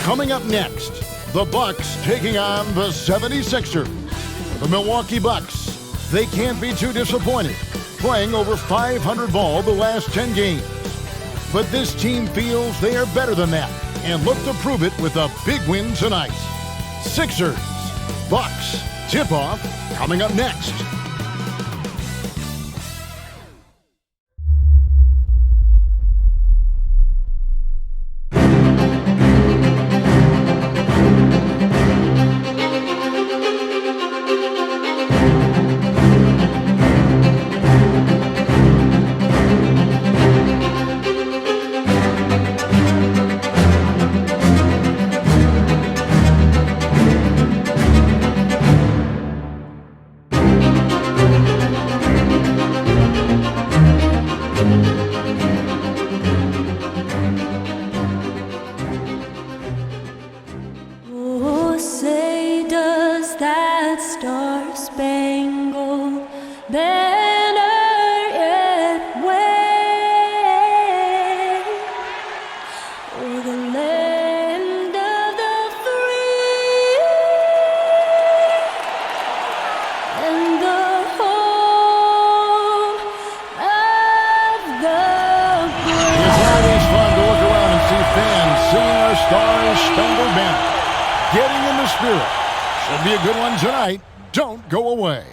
Coming up next, the Bucks taking on the 76ers. The Milwaukee Bucks, they can't be too disappointed, playing over 500 ball the last 10 games. But this team feels they are better than that and look to prove it with a big win tonight. Sixers, Bucks, tip-off coming up next. Should be a good one tonight. Don't go away.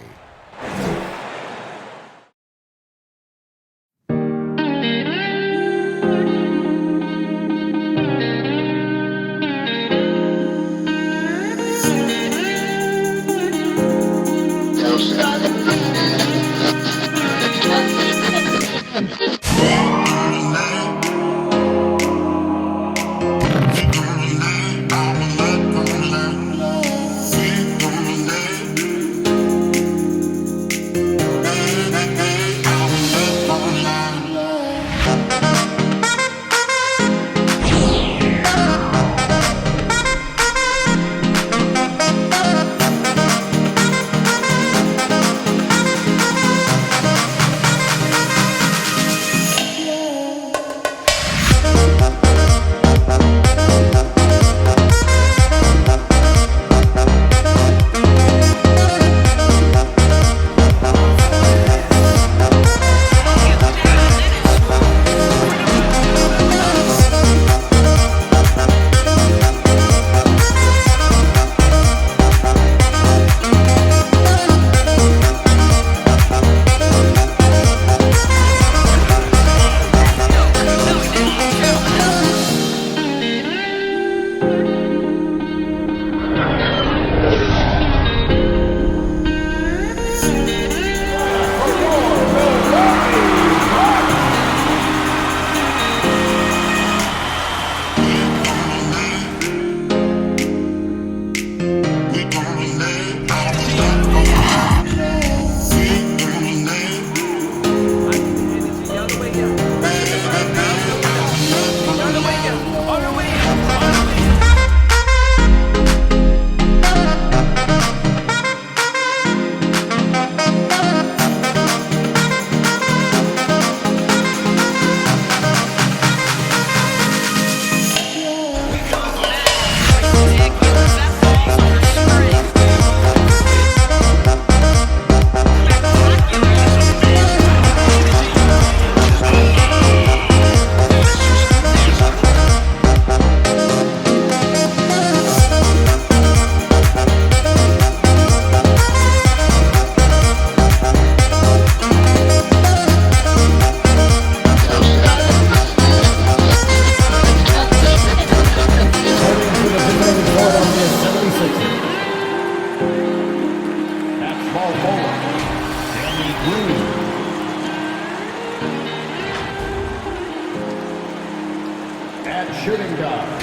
Shooting guard,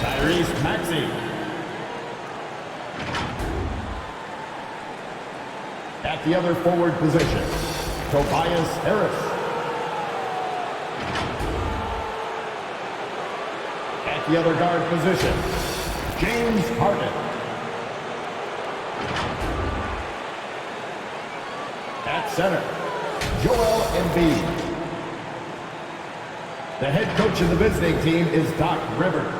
Tyrese Maxey. At the other forward position, Tobias Harris. At the other guard position, James Harden. At center, Joel Embiid. The head coach of the visiting team is Doc Rivers.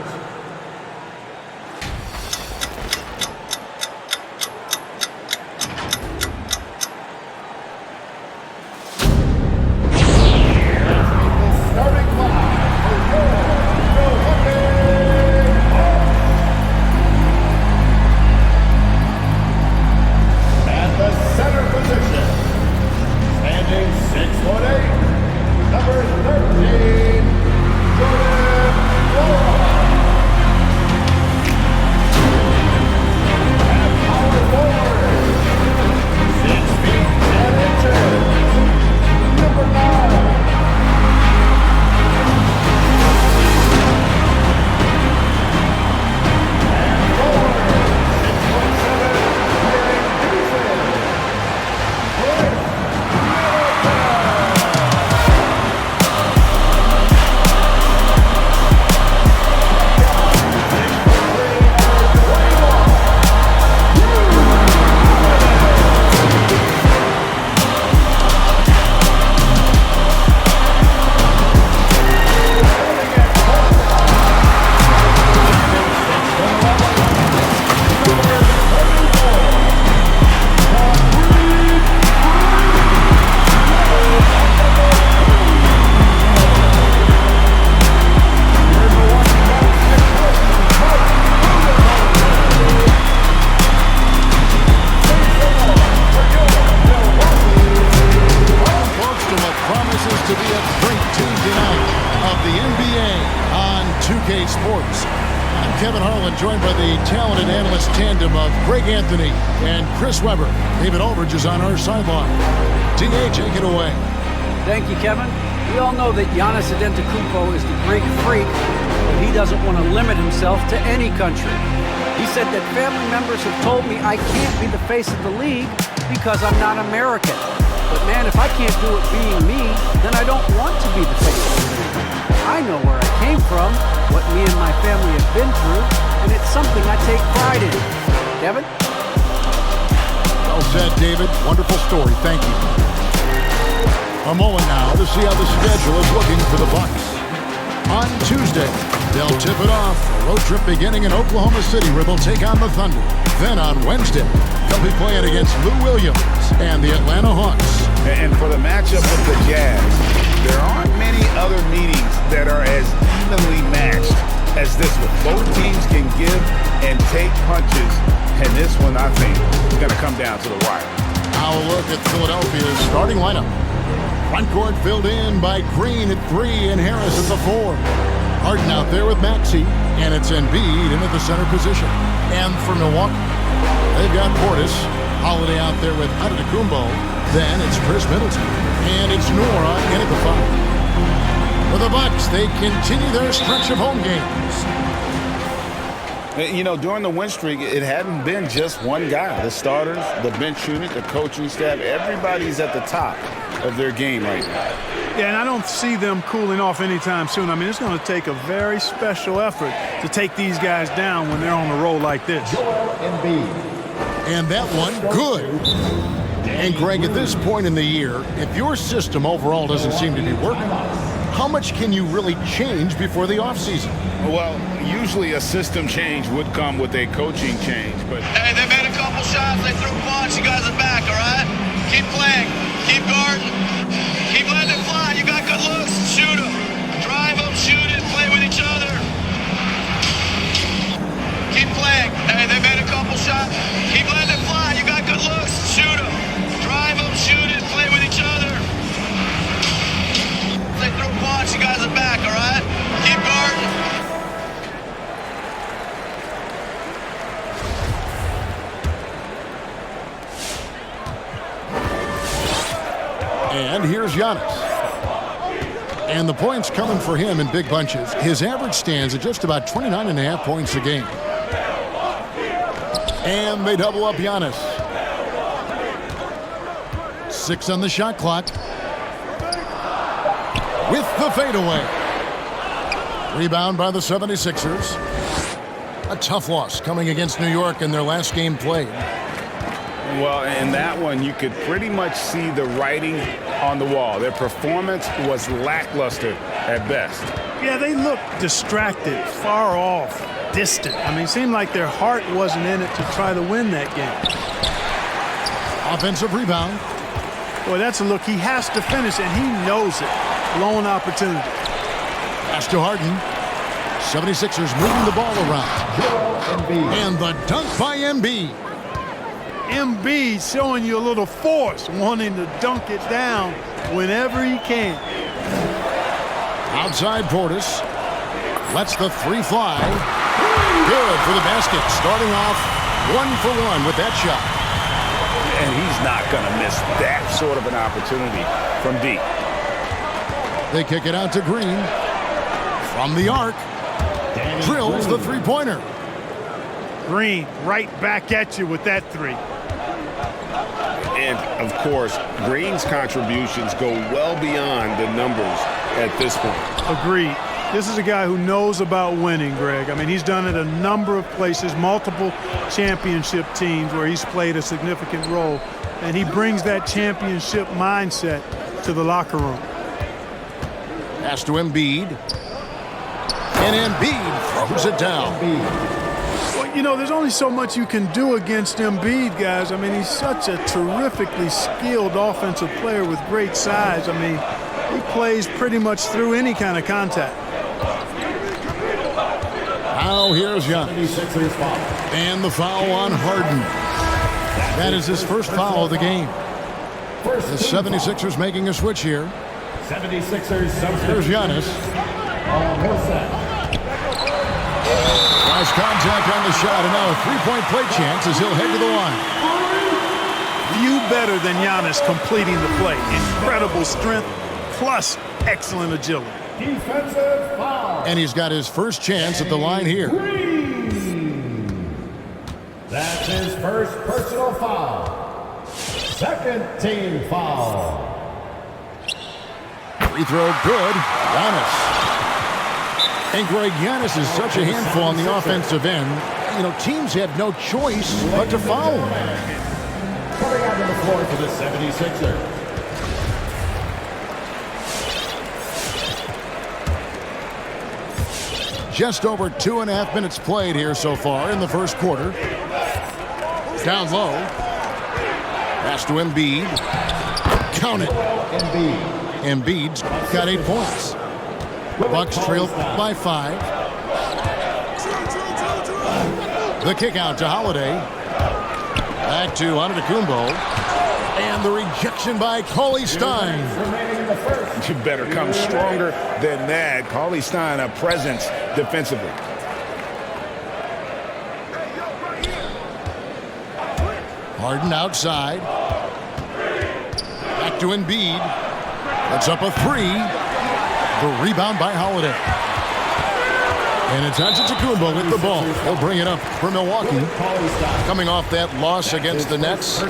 Joined by the talented analyst tandem of Greg Anthony and Chris Webber. David Aldridge is on our sideline. DA, take it away. Thank you, Kevin. We all know that Giannis Antetokounmpo is the Greek freak, but he doesn't want to limit himself to any country. He said that family members have told me I can't be the face of the league because I'm not American. But man, if I can't do it being me, then I don't want to be the face of the league. I know where I came from, what me and my family have been through, and it's something I take pride in. Kevin? Well said, David. Wonderful story. Thank you. A moment now to see how the schedule is looking for the Bucks. On Tuesday, they'll tip it off. A road trip beginning in Oklahoma City where they'll take on the Thunder. Then on Wednesday, they'll be playing against Lou Williams and the Atlanta Hawks. And for the matchup with the Jazz, there aren't many other meetings that are as evenly matched as this one. Both teams can give and take punches, and this one, I think, is going to come down to the wire. Now a look at Philadelphia's starting lineup. Front court filled in by Green at 3 and Harris at the 4. Harden out there with Maxey, and it's Embiid in at the center position. And for Milwaukee, they've got Portis, Holiday out there with Antetokounmpo. Then it's Khris Middleton, and it's Nora in at the 5. For the Bucks, they continue their stretch of home games. You know, during the win streak, it hadn't been just one guy. The starters, the bench unit, the coaching staff, everybody's at the top of their game right now. Yeah, and I don't see them cooling off anytime soon. I mean, it's going to take a very special effort to take these guys down when they're on a roll like this. And that one, good. And Greg, at this point in the year, if your system overall doesn't seem to be working, how much can you really change before the offseason? Well, usually a system change would come with a coaching change, but... Hey, they made a couple shots, they threw a bunch, you guys are back, all right? Keep playing, keep guarding, keep letting it fly, you got good looks, shoot them, drive them, shoot it, play with each other. Keep playing, hey, they made a couple shots, keep letting it fly, you got good looks, shoot them, drive them, shoot it, play with each other. They threw a bunch, you guys are back, all right? Keep guarding. And here's Giannis. And the points coming for him in big bunches. His average stands at just about 29.5 points a game. And they double up Giannis. 6 on the shot clock. With the fadeaway. Rebound by the 76ers. A tough loss coming against New York in their last game played. Well, in that one, you could pretty much see the writing on the wall. Their performance was lackluster at best. Yeah, they looked distracted, far off, distant. I mean, it seemed like their heart wasn't in it to try to win that game. Offensive rebound. Boy, that's a look he has to finish, and he knows it. Blown opportunity. Pass to Harden. 76ers moving the ball around. And the dunk by Embiid. Embiid showing you a little force, wanting to dunk it down whenever he can. Outside Portis. Lets the three fly. Good for the basket. Starting off 1 for 1 with that shot. And he's not going to miss that sort of an opportunity from deep. They kick it out to Green. From the arc. Drills the three-pointer. Green right back at you with that three. And, of course, Green's contributions go well beyond the numbers at this point. Agreed. This is a guy who knows about winning, Greg. I mean, he's done it a number of places, multiple championship teams where he's played a significant role. And he brings that championship mindset to the locker room. Pass to Embiid. And Embiid throws it down. Well, you know, there's only so much you can do against Embiid, guys. I mean, he's such a terrifically skilled offensive player with great size. I mean, he plays pretty much through any kind of contact. Now here's Giannis. And the foul on Harden. That is his first foul of the game. The 76ers making a switch here. 76ers. Here's Giannis. Nice contact on the shot, and now a three-point play chance as he'll head to the line. Few better than Giannis completing the play. Incredible strength, plus excellent agility. Defensive foul. And he's got his first chance at the line here. That's his first personal foul. Second team foul. Free throw good. Giannis. And Greg, Giannis is such a handful on the offensive end. You know, teams have no choice but to foul him. Coming out on the floor for the 76ers. Just over 2.5 minutes played here so far in the first quarter. Down low. Pass to Embiid. Count it. Embiid's got 8 points. Bucks trail by 5. The kick out to Holiday. Back to Antetokounmpo. And the rejection by Cauley Stein. You better come stronger than that. Cauley Stein, a presence defensively. Harden outside. Back to Embiid. That's up a 3. The rebound by Holiday. And it's Antetokounmpo with the ball. He'll bring it up for Milwaukee. Coming off that loss against the Nets.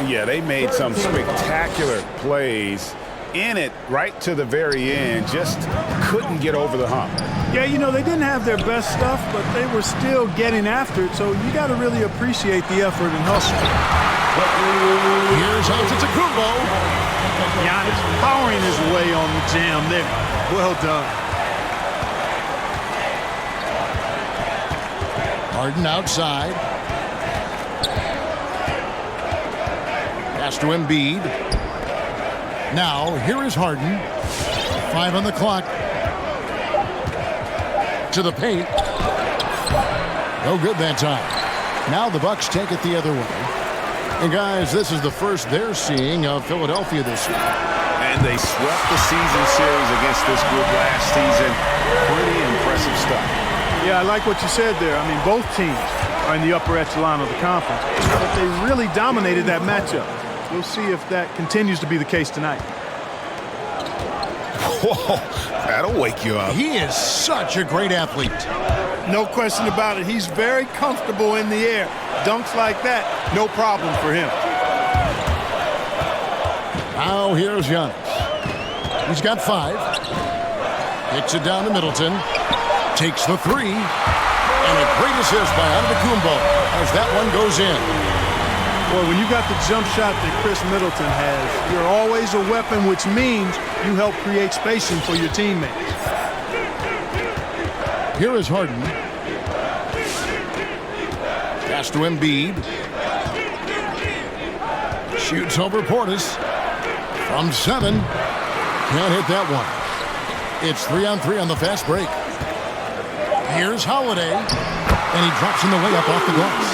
Yeah, they made some spectacular plays in it right to the very end. Just couldn't get over the hump. Yeah, you know, they didn't have their best stuff, but they were still getting after it. So you got to really appreciate the effort and hustle. Here's Antetokounmpo. Giannis powering his way on the jam there. Well done. Harden outside. Pass to Embiid. Now, here is Harden. 5 on the clock. To the paint. No good that time. Now the Bucks take it the other way. And guys, this is the first they're seeing of Philadelphia this year. And they swept the season series against this group last season. Pretty impressive stuff. Yeah, I like what you said there. I mean, both teams are in the upper echelon of the conference. But they really dominated that matchup. We'll see if that continues to be the case tonight. Whoa, that'll wake you up. He is such a great athlete. No question about it. He's very comfortable in the air. Dunks like that, no problem for him. Now here's Giannis. He's got 5. Kicks it down to Middleton. Takes the 3. And a great assist by Antetokounmpo as that one goes in. Boy, when you got the jump shot that Khris Middleton has, you're always a weapon, which means you help create spacing for your teammates. Here is Harden. Pass to Embiid. Shoots over Portis. From 7. Can't hit that one. It's 3-on-3 on the fast break. Here's Holiday. And he drops in the layup off the glass.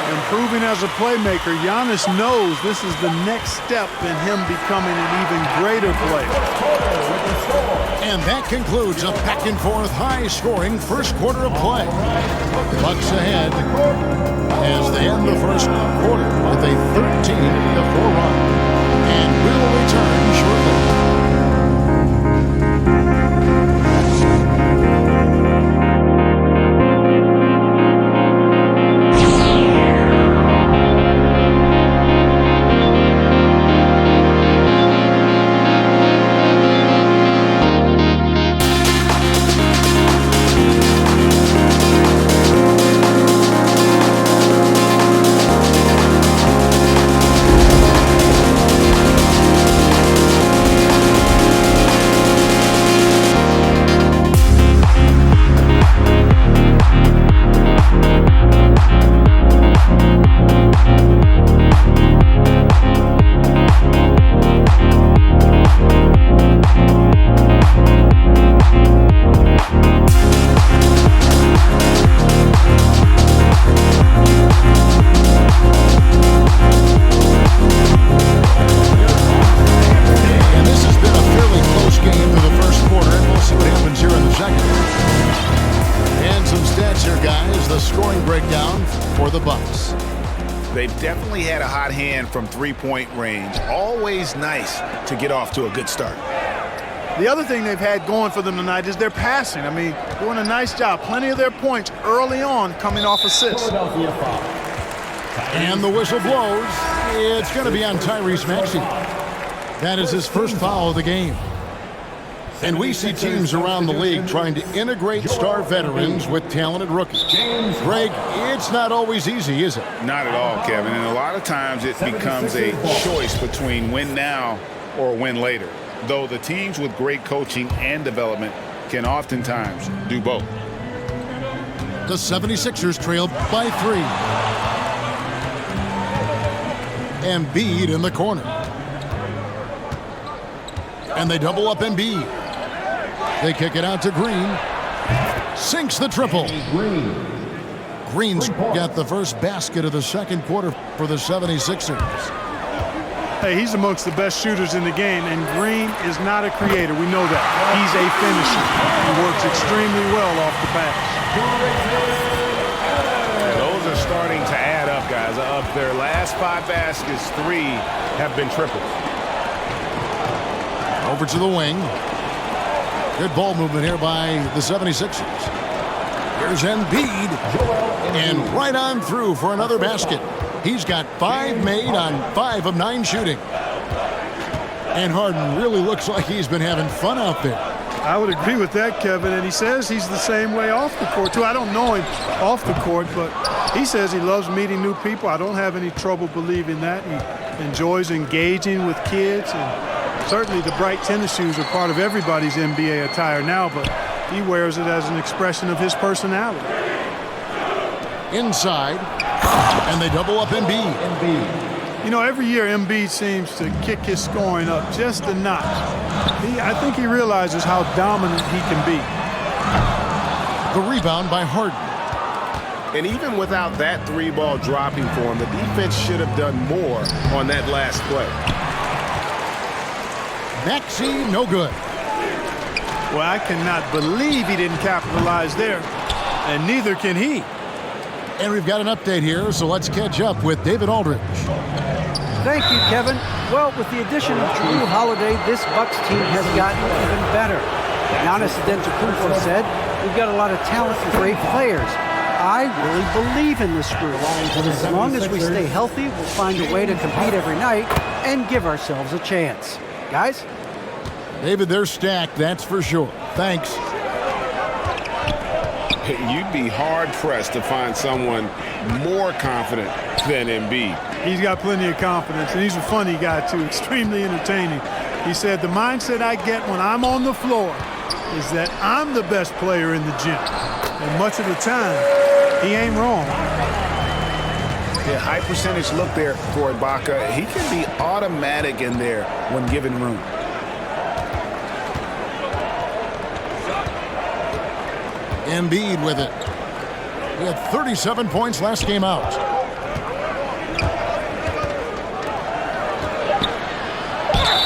Improving as a playmaker, Giannis knows this is the next step in him becoming an even greater player. And that concludes a back-and-forth, high-scoring first quarter of play. Bucks ahead as they end the first quarter with a 13-4 run. And we'll return shortly. They've definitely had a hot hand from three-point range. Always nice to get off to a good start. The other thing they've had going for them tonight is their passing. I mean, doing a nice job. Plenty of their points early on coming off assists. And the whistle blows. It's going to be on Tyrese Maxey. That is his first foul of the game. And we see teams around the league trying to integrate star veterans with talented rookies. Greg, it's not always easy, is it? Not at all, Kevin. And a lot of times it becomes a choice between win now or win later. Though the teams with great coaching and development can oftentimes do both. The 76ers trail by 3. Embiid in the corner. And they double up Embiid. They kick it out to Green. Sinks the triple. Green's got the first basket of the second quarter for the 76ers. Hey, he's amongst the best shooters in the game, and Green is not a creator. We know that. He's a finisher. He works extremely well off the pass. Those are starting to add up, guys. Of their last 5 baskets, 3 have been triples. Over to the wing. Good ball movement here by the 76ers. Here's Embiid. And right on through for another basket. He's got 5 made on 5 of 9 shooting. And Harden really looks like he's been having fun out there. I would agree with that, Kevin. And he says he's the same way off the court, too. I don't know him off the court, but he says he loves meeting new people. I don't have any trouble believing that. He enjoys engaging with kids. And certainly the bright tennis shoes are part of everybody's NBA attire now, but he wears it as an expression of his personality. Inside, and they double up Embiid. You know, every year Embiid seems to kick his scoring up just a notch. I think he realizes how dominant he can be. The rebound by Harden. And even without that 3-ball dropping for him, the defense should have done more on that last play. Maxey, no good. Well, I cannot believe he didn't capitalize there, and neither can he. And we've got an update here, so let's catch up with David Aldridge. Thank you, Kevin. Well, with the addition of Jrue Holiday, this Bucks team has gotten even better. Giannis Antetokounmpo said, "We've got a lot of talent and great players." I really believe in this group. As long as we stay healthy, we'll find a way to compete every night and give ourselves a chance. Guys? David, they're stacked, that's for sure. Thanks. You'd be hard-pressed to find someone more confident than Embiid. He's got plenty of confidence, and he's a funny guy, too, extremely entertaining. He said, the mindset I get when I'm on the floor is that I'm the best player in the gym. And much of the time, he ain't wrong. Yeah, high percentage look there for Ibaka. He can be automatic in there when given room. Embiid with it. He had 37 points last game out.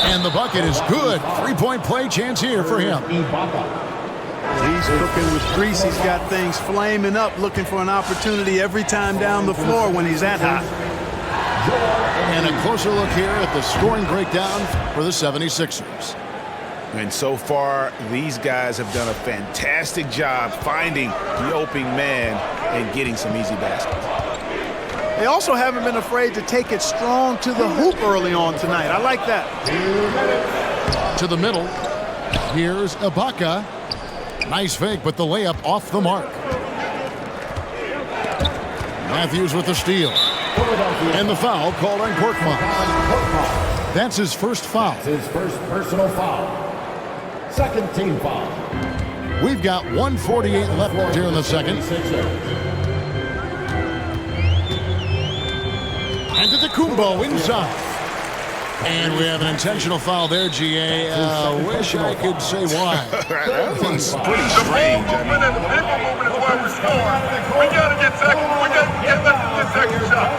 And the bucket is good. Three-point play chance here for him. He's cooking with Khris. He's got things flaming up, looking for an opportunity every time down the floor when he's that hot. And a closer look here at the scoring breakdown for the 76ers. And so far, these guys have done a fantastic job finding the opening man and getting some easy baskets. They also haven't been afraid to take it strong to the hoop early on tonight. I like that. To the middle. Here's Ibaka. Nice fake, but the layup off the mark. Matthews with the steal. And the foul called on Korkmaz. That's his first foul. His first personal foul. Second team foul. We've got 1:48 left here in the second. Antetokounmpo inside. And we have an intentional foul there, GA. Wish I could say why. That's pretty strange. The ball movement and the people movement is why we're scoring. We got to get second. We got to get second shot.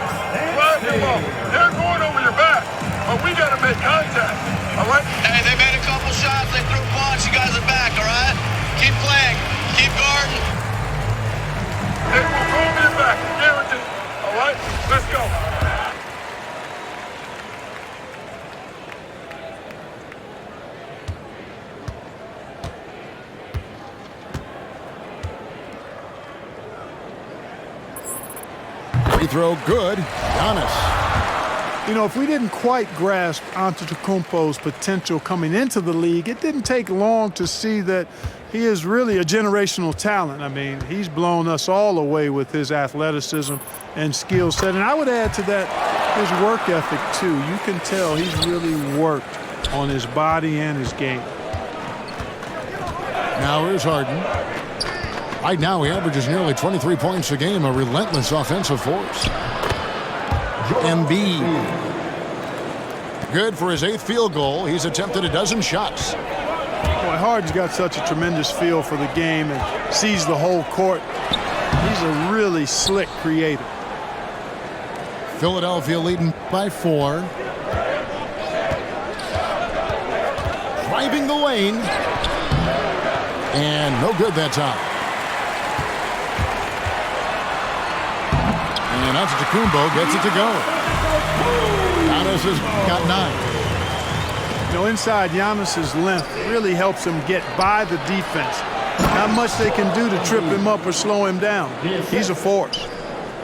Drive the ball. They're going over your back, but we got to make contact. All right? Hey, they made a couple shots. They threw punch. You guys are back, all right? Keep playing. Keep guarding. They will go over your back. Guaranteed. All right? Let's go. Free throw good. Giannis. You know, if we didn't quite grasp Antetokounmpo's potential coming into the league, it didn't take long to see that he is really a generational talent. I mean, he's blown us all away with his athleticism and skill set. And I would add to that his work ethic, too. You can tell he's really worked on his body and his game. Now here's Harden. Right now he averages nearly 23 points a game, a relentless offensive force. Embiid. Good for his 8th field goal. He's attempted a dozen shots. Boy, Harden's got such a tremendous feel for the game and sees the whole court. He's a really slick creator. Philadelphia leading by 4. Driving the lane. And no good that time. And Antetokounmpo gets it to go. Giannis has got 9. You know, inside, Giannis's length really helps him get by the defense. Not much they can do to trip him up or slow him down. He's a force.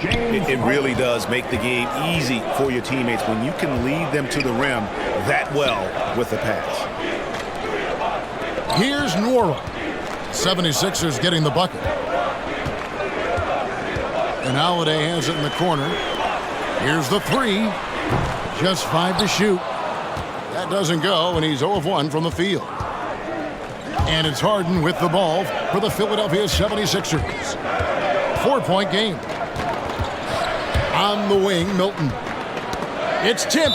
It really does make the game easy for your teammates when you can lead them to the rim that well with the pass. Here's Nwora. 76ers getting the bucket. And Holiday has it in the corner. Here's the 3. Just 5 to shoot. That doesn't go, and he's 0 of 1 from the field. And it's Harden with the ball for the Philadelphia 76ers. 4-point game. On the wing, Milton. It's tipped.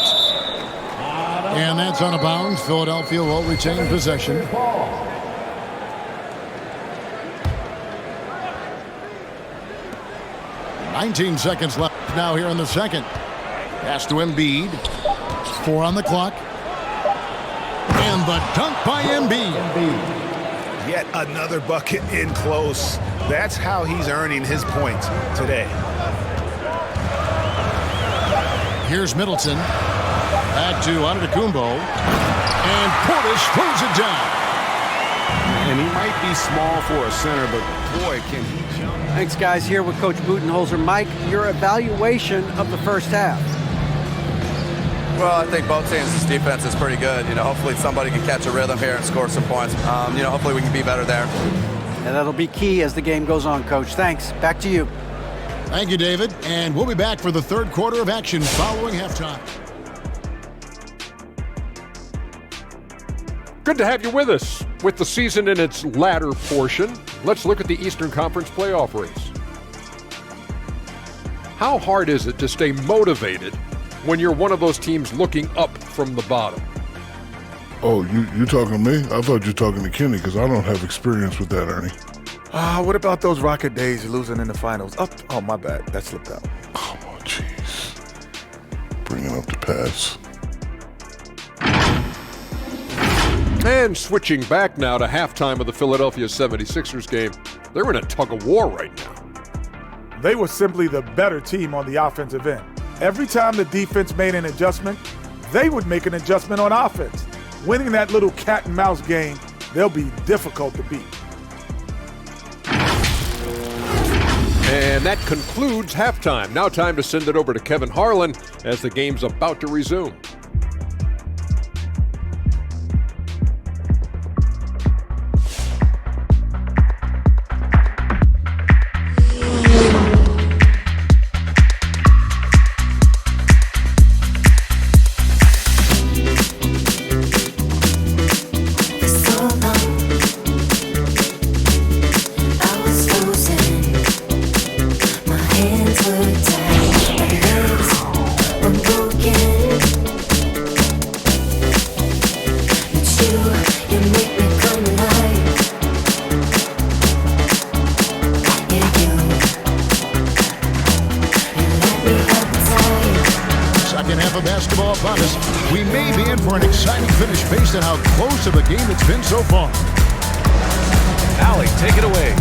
And that's out of bounds. Philadelphia will retain possession. 19 seconds left now here in the second. Pass to Embiid. 4 on the clock. And the dunk by Embiid. Yet another bucket in close. That's how he's earning his points today. Here's Middleton. Back to Antetokounmpo. And Portis throws it down. And he might be small for a center, but boy, can he jump. Thanks, guys. Here with Coach Budenholzer. Mike, your evaluation of the first half. Well, I think both teams' defense is pretty good. You know, hopefully somebody can catch a rhythm here and score some points. You know, hopefully we can be better there. And that'll be key as the game goes on, Coach. Thanks. Back to you. Thank you, David. And we'll be back for the third quarter of action following halftime. Good to have you with us. With the season in its latter portion, let's look at the Eastern Conference playoff race. How hard is it to stay motivated when you're one of those teams looking up from the bottom? Oh, you talking to me? I thought you were talking to Kenny because I don't have experience with that, Ernie. What about those Rocket days losing in the finals? Oh, my bad. That slipped out. Come on, jeez. Bringing up the pass. And switching back now to halftime of the Philadelphia 76ers game. They're in a tug-of-war right now. They were simply the better team on the offensive end. Every time the defense made an adjustment, they would make an adjustment on offense. Winning that little cat and mouse game, they'll be difficult to beat. And that concludes halftime. Now time to send it over to Kevin Harlan as the game's about to resume. We may be in for an exciting finish based on how close of a game it's been so far. Allie, take it away.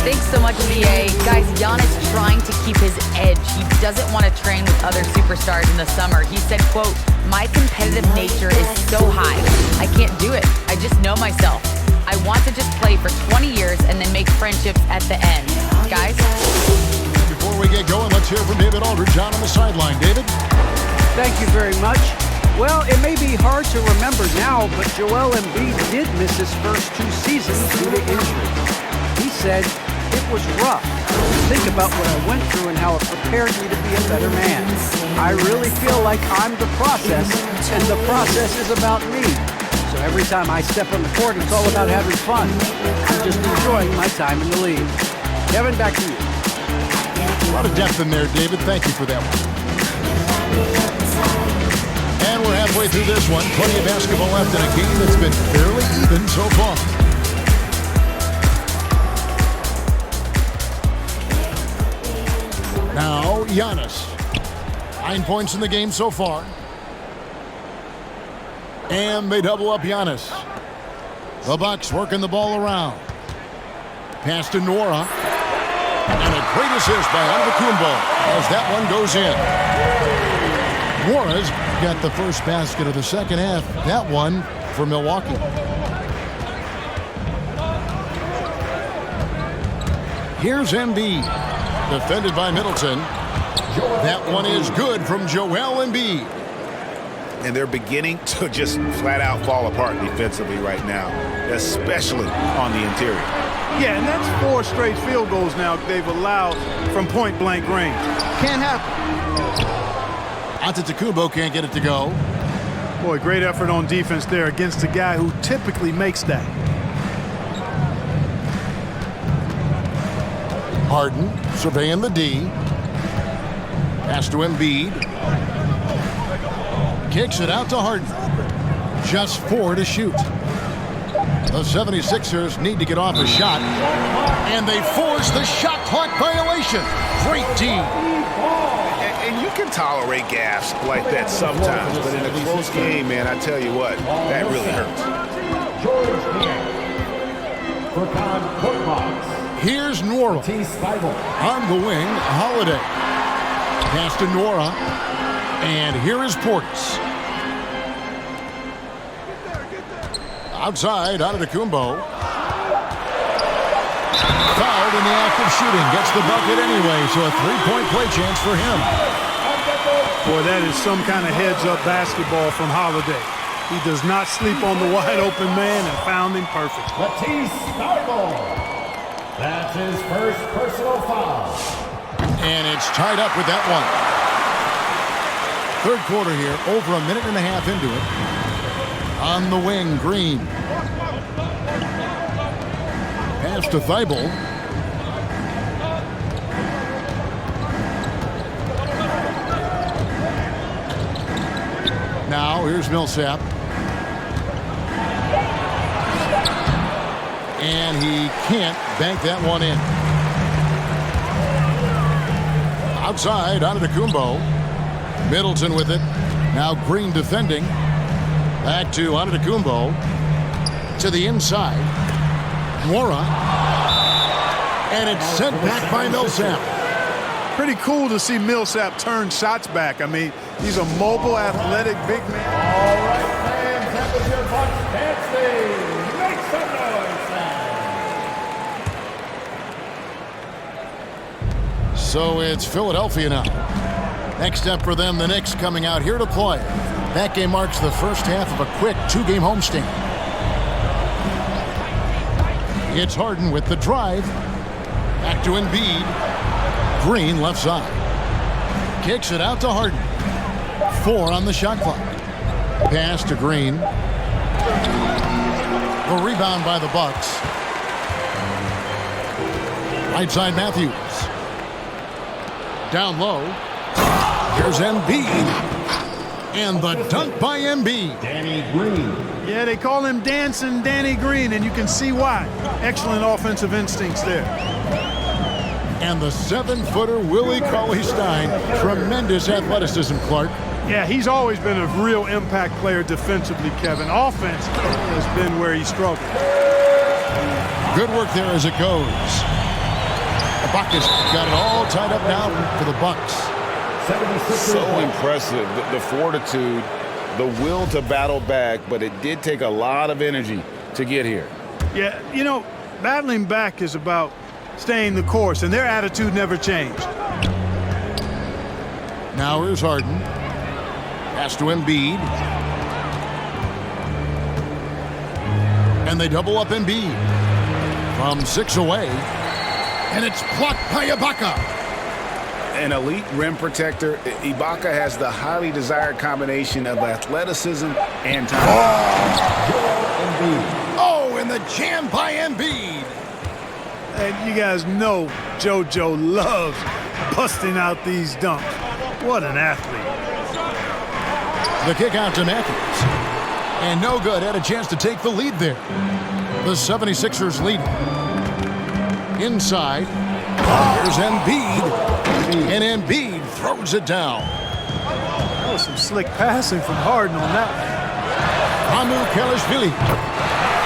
Thanks so much, VA. Guys, Giannis trying to keep his edge. He doesn't want to train with other superstars in the summer. He said, quote, "My competitive nature is so high. I can't do it. I just know myself. I want to just play for 20 years and then make friendships at the end." Guys? Before we get going, let's hear from David Aldridge on the sideline. David? Thank you very much. Well, it may be hard to remember now, but Joel Embiid did miss his first 2 seasons due to injury. He said, "It was rough. Think about what I went through and how it prepared me to be a better man. I really feel like I'm the process, and the process is about me. So every time I step on the court, it's all about having fun. I'm just enjoying my time in the league." Kevin, back to you. A lot of depth in there, David. Thank you for that one. And we're halfway through this one. Plenty of basketball left in a game that's been fairly even so far. Now, Giannis. 9 points in the game so far. And they double up Giannis. The Bucks working the ball around. Pass to Nora. And a great assist by Antetokounmpo as that one goes in. Nora's got the first basket of the second half. That one for Milwaukee. Here's Embiid. Defended by Middleton. That one is good from Joel Embiid. And they're beginning to just flat out fall apart defensively right now, especially on the interior. Yeah, and that's 4 straight field goals now they've allowed from point-blank range. Can't happen. Antetokounmpo can't get it to go. Boy, great effort on defense there against a guy who typically makes that. Harden surveying the D. Pass to Embiid. Kicks it out to Harden. Just 4 to shoot. The 76ers need to get off a shot. And they force the shot clock violation. Great D. And you can tolerate gaffes like that sometimes, but in a close game, man, I tell you what, that really hurts. Here's Nora. On the wing, Holiday. Pass to Nora. And here is Portis. Outside, Antetokounmpo. Fouled in the act of shooting. Gets the bucket anyway, so a 3-point play chance for him. Boy, that is some kind of heads-up basketball from Holiday. He does not sleep on the wide-open man and found him perfect. his first personal foul. And it's tied up with that one. Third quarter here, over a minute and a half into it. On the wing, Green. Pass to Thibault. Now, here's Millsap. And he can't bank that one in. Outside, Antetokounmpo. Middleton with it. Now Green defending. Back to Antetokounmpo. To the inside. Nwora. And it's sent back by Millsap. Pretty cool to see Millsap turn shots back. I mean, he's a mobile, athletic big man. All right, fans, that was your Bucks dancing. Make some noise, fans. So it's Philadelphia now. Next up for them, the Knicks coming out here to play. That game marks the first half of a quick two-game homestand. It's Harden with the drive. Back to Embiid. Green left side. Kicks it out to Harden. 4 on the shot clock. Pass to Green. The rebound by the Bucks. Right side Matthews. Down low. Here's Embiid. And the dunk by Embiid. Danny Green. Yeah, they call him Dancing Danny Green, and you can see why. Excellent offensive instincts there. And the 7-footer Willie Cauley-Stein. Tremendous athleticism, Clark. Yeah, he's always been a real impact player defensively, Kevin. Offense has been where he struggled. Good work there as it goes. The Bucks got it all tied up now for the Bucks. So impressive, the fortitude, the will to battle back, but it did take a lot of energy to get here. Yeah, you know, battling back is about staying the course, and their attitude never changed. Now here's Harden. Pass to Embiid. And they double up Embiid. From 6 away. And it's blocked by Ibaka. An elite rim protector, Ibaka has the highly desired combination of athleticism and time. Oh, and the jam by Embiid. And you guys know JoJo loves busting out these dunks. What an athlete. The kick out to Matthews. And no good. Had a chance to take the lead there. The 76ers lead. Inside. Here's Embiid. And Embiid throws it down. That was some slick passing from Harden on that one. Kelishvili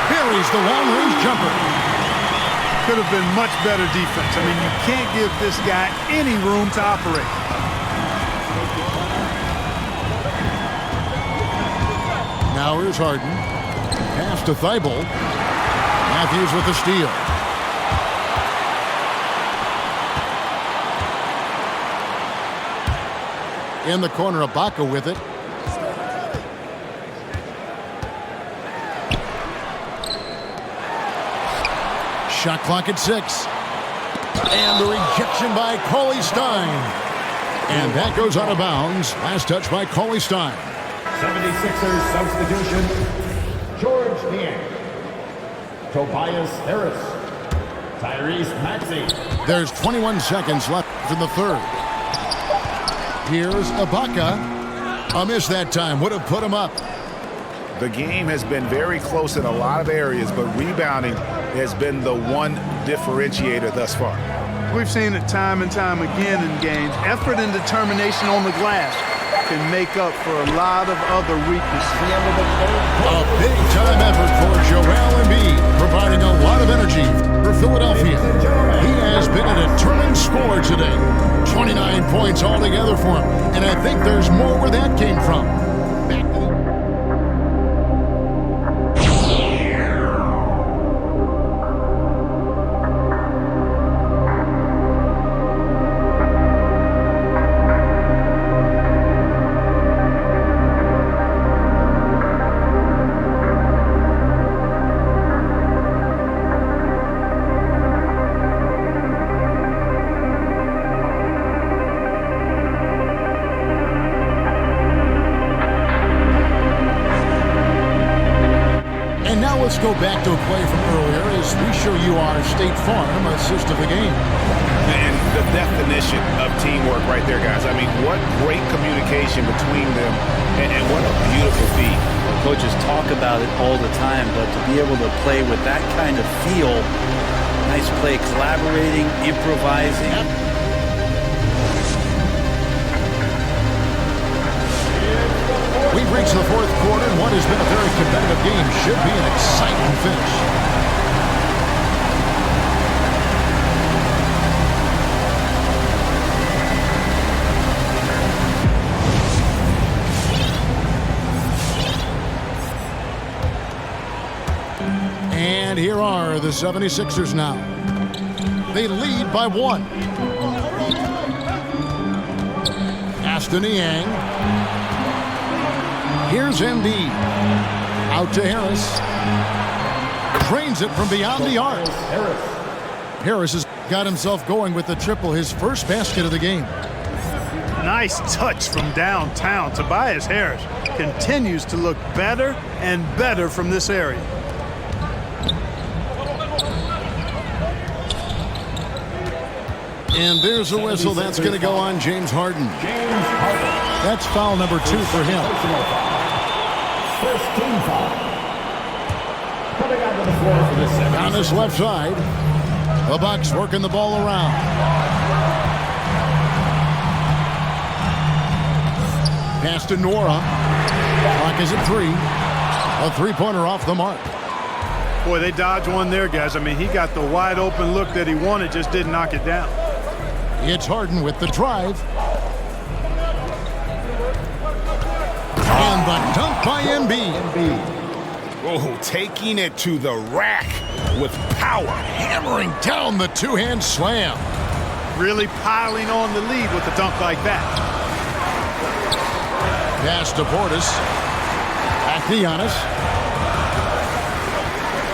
buries the long-range jumper. Could have been much better defense. I mean, you can't give this guy any room to operate. Now here's Harden. Pass to Thibault. Matthews with the steal. In the corner, Ibaka with it. Shot clock at 6. And the rejection by Cauley-Stein. And that goes out of bounds. Last touch by Cauley-Stein. 76ers substitution. George Niang. Tobias Harris. Tyrese Maxey. There's 21 seconds left in the third. Here's Ibaka. A miss that time. Would have put him up. The game has been very close in a lot of areas, but rebounding has been the one differentiator thus far. We've seen it time and time again in games. Effort and determination on the glass can make up for a lot of other weaknesses. A big-time effort for Joel Embiid, providing a lot of energy for Philadelphia. He has been a determined scorer today. 29 points altogether for him, and I think there's more where that came from. back to a play from earlier as we show you our State Farm assist of the game. And the definition of teamwork right there, guys. I mean, what great communication between them, and what a beautiful feat. Well, coaches talk about it all the time, but to be able to play with that kind of feel, nice play, collaborating, improvising. We've reached the fourth quarter, and what has been a very competitive game should be an exciting finish. And here are the 76ers now. They lead by 1. Pass to Niang. Here's Embiid. Out to Harris. Drains it from beyond the arc. Harris has got himself going with the triple, his first basket of the game. Nice touch from downtown. Tobias Harris continues to look better and better from this area. And there's a whistle. That's going to go on James Harden. That's foul number 2 for him. First team foul. Coming out to the floor for this second. On this left side, the Bucks working the ball around. Pass to Nora. Clock is at 3. A three-pointer off the mark. Boy, they dodged one there, guys. I mean, he got the wide open look that he wanted, just didn't knock it down. It's Harden with the drive. And the dunk by Embiid. Oh, taking it to the rack with power. Hammering down the two-hand slam. Really piling on the lead with a dunk like that. Pass to Portis. Back to Giannis.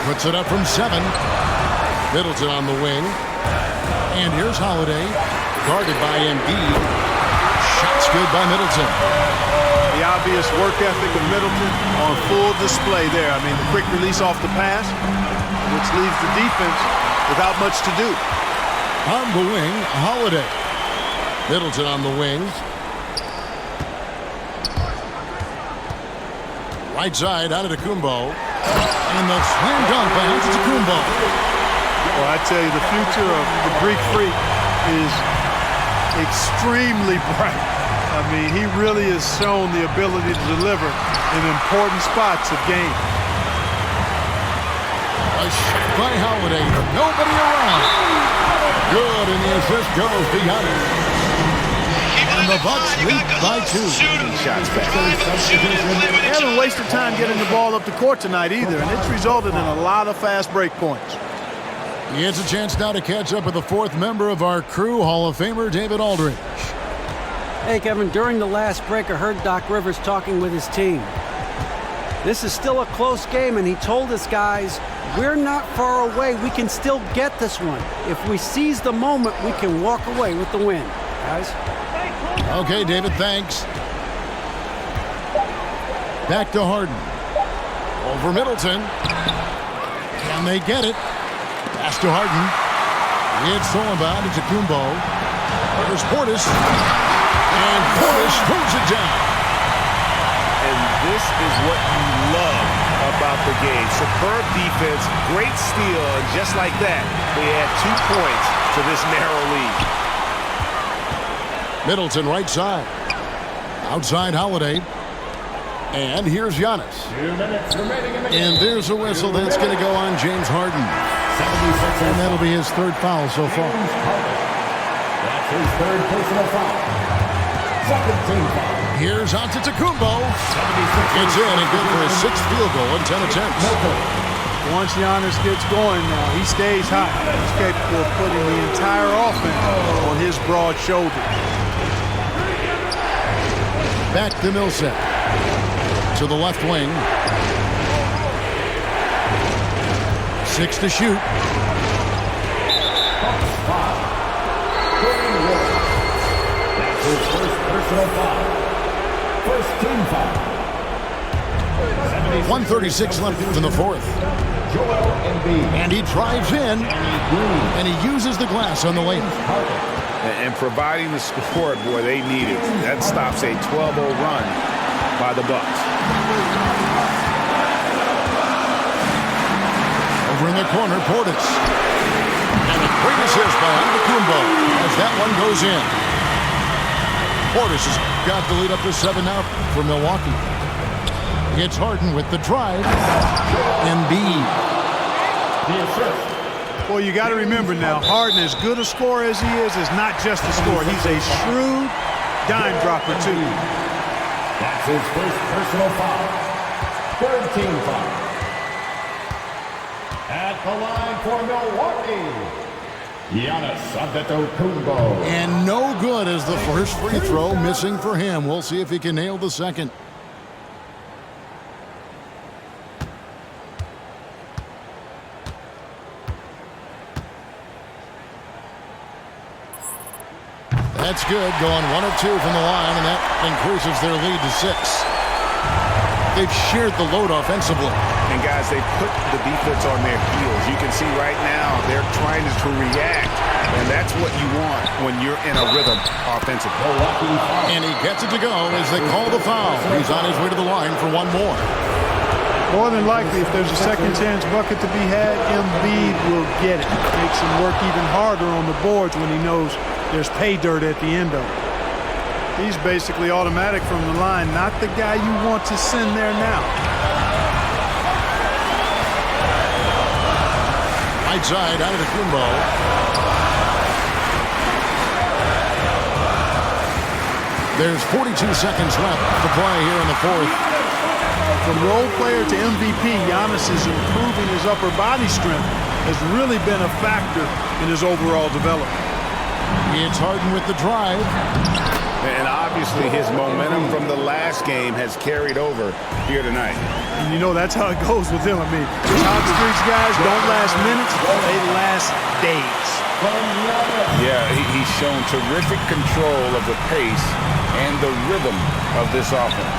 Puts it up from 7. Middleton on the wing. And here's Holiday, guarded by Embiid. Shots good by Middleton. The obvious work ethic of Middleton on full display there. I mean, the quick release off the pass, which leaves the defense without much to do. On the wing, Holiday. Middleton on the wing. Right side, Antetokounmpo. And the slam dunk by Antetokounmpo. Well, I tell you, the future of the Greek Freak is extremely bright. I mean, he really has shown the ability to deliver in important spots of game. A shot by Holiday. Nobody around. Good, and the assist goes to Giannis. And the Bucks lead by 2. Shots back. They haven't wasted time getting the ball up the court tonight either, and it's resulted in a lot of fast break points. He has a chance now to catch up with the 4th member of our crew, Hall of Famer David Aldridge. Hey, Kevin, during the last break, I heard Doc Rivers talking with his team. This is still a close game, and he told us guys, we're not far away. We can still get this one. If we seize the moment, we can walk away with the win. Guys? Okay, David, thanks. Back to Harden. Over Middleton. Can they get it? Pass to Harden. It's stolen by Antetokounmpo. There's Portis. And Portis throws it down. And this is what you love about the game. Superb defense, great steal, and just like that, they add 2 points to this narrow lead. Middleton right side. Outside Holiday. And here's Giannis. 2 minutes remaining in the game. And there's a whistle that's going to go on James Harden. And that'll be his 3rd foul so far. That's his 3rd personal foul. 2nd team foul. Here's Antetokounmpo. It's in and good for his 6th field goal in 10 attempts. Once Giannis gets going now, he stays hot. He's capable of putting the entire offense on his broad shoulders. Back to Millsap. To the left wing. 6 to shoot. That's his 1st personal foul. 1st team foul. 1:36 left in the 4th. And he drives in, and he uses the glass on the lane. And providing the score, boy, they need it. That stops a 12-0 run by the Bucks. Over in the corner, Portis. And a great assist by Antetokounmpo as that one goes in. Portis has got the lead up to 7 now for Milwaukee. It's Harden with the drive. Embiid. Well, you got to remember now, Harden, as good a scorer as he is not just a scorer. He's a shrewd dime dropper, too. That's his first personal foul. Third team foul. At the line for Milwaukee, Giannis Antetokounmpo. And no good as the first free throw missing for him. We'll see if he can nail the second. That's good, going 1 of 2 from the line, and that increases their lead to 6. They've shared the load offensively. And guys, they put the defense on their heels. You can see right now they're trying to react, and that's what you want when you're in a rhythm offensively. And he gets it to go as they call the foul. He's on his way to the line for one more. More than likely, if there's a second chance bucket to be had, Embiid will get it. Makes him work even harder on the boards when he knows there's pay dirt at the end of it. He's basically automatic from the line, not the guy you want to send there now. Right side, Antetokounmpo. There's 42 seconds left to play here in the fourth. From role player to MVP, Giannis is improving his upper body strength, has really been a factor in his overall development. It's Harden with the drive. And obviously his momentum from the last game has carried over here tonight. And you know that's how it goes with him. I mean, these hot streaks guys don't last minutes, they last days. Yeah, he's shown terrific control of the pace and the rhythm of this offense.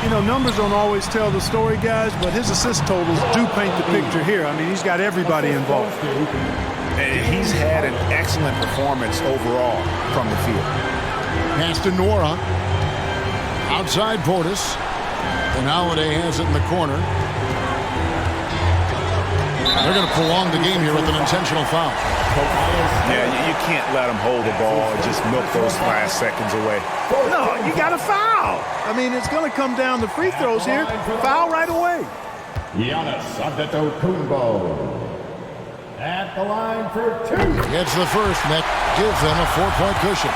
You know, numbers don't always tell the story, guys, but his assist totals do paint the picture here. I mean, he's got everybody involved. And he's had an excellent performance overall from the field. Pass to Nora. Outside Portis. And Holiday has it in the corner. They're going to prolong the game here with an intentional foul. Yeah, you can't let them hold the ball and just milk those last seconds away. No, you got to foul. I mean, it's going to come down to free throws here. Foul right away. Giannis Antetokounmpo. At the line for 2. Gets the first, and that gives them a 4-point cushion.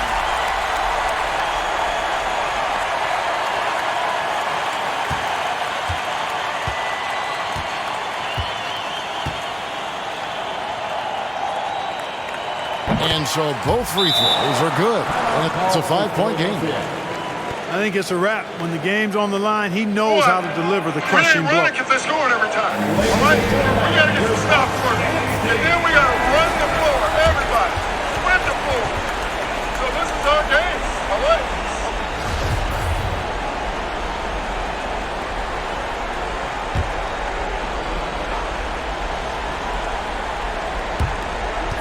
And so both free throws are good. And it's a 5-point game. I think it's a wrap. When the game's on the line, he knows how to deliver the crushing blow. We ain't running because they're scoring every time. All right? We got to get some stuff for them. And then we got to run the floor. Everybody. Sprint the floor. So this is our game. All right?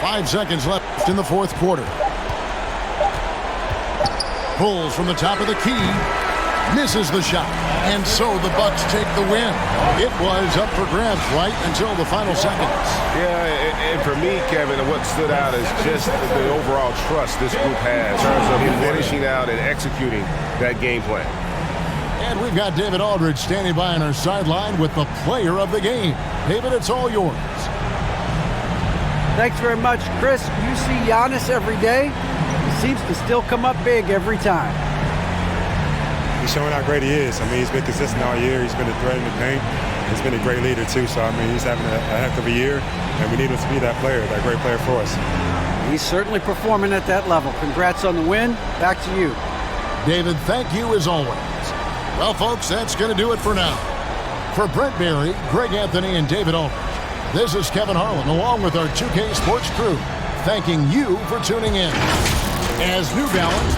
5 seconds left in the fourth quarter. Pulls from the top of the key. Misses the shot. And so the Bucks take the win. It was up for grabs right until the final seconds. Yeah, and for me, Kevin, what stood out is just the overall trust this group has in terms of finishing out and executing that game plan. And we've got David Aldridge standing by on our sideline with the player of the game. David, it's all yours. Thanks very much, Khris. You see Giannis every day. He seems to still come up big every time. He's showing how great he is. I mean, he's been consistent all year. He's been a threat in the paint. He's been a great leader, too. So, I mean, he's having a heck of a year, and we need him to be that player, that great player for us. He's certainly performing at that level. Congrats on the win. Back to you. David, thank you as always. Well, folks, that's going to do it for now. For Brent Berry, Greg Anthony, and David Aldridge, this is Kevin Harlan, along with our 2K Sports crew, thanking you for tuning in. As New Balance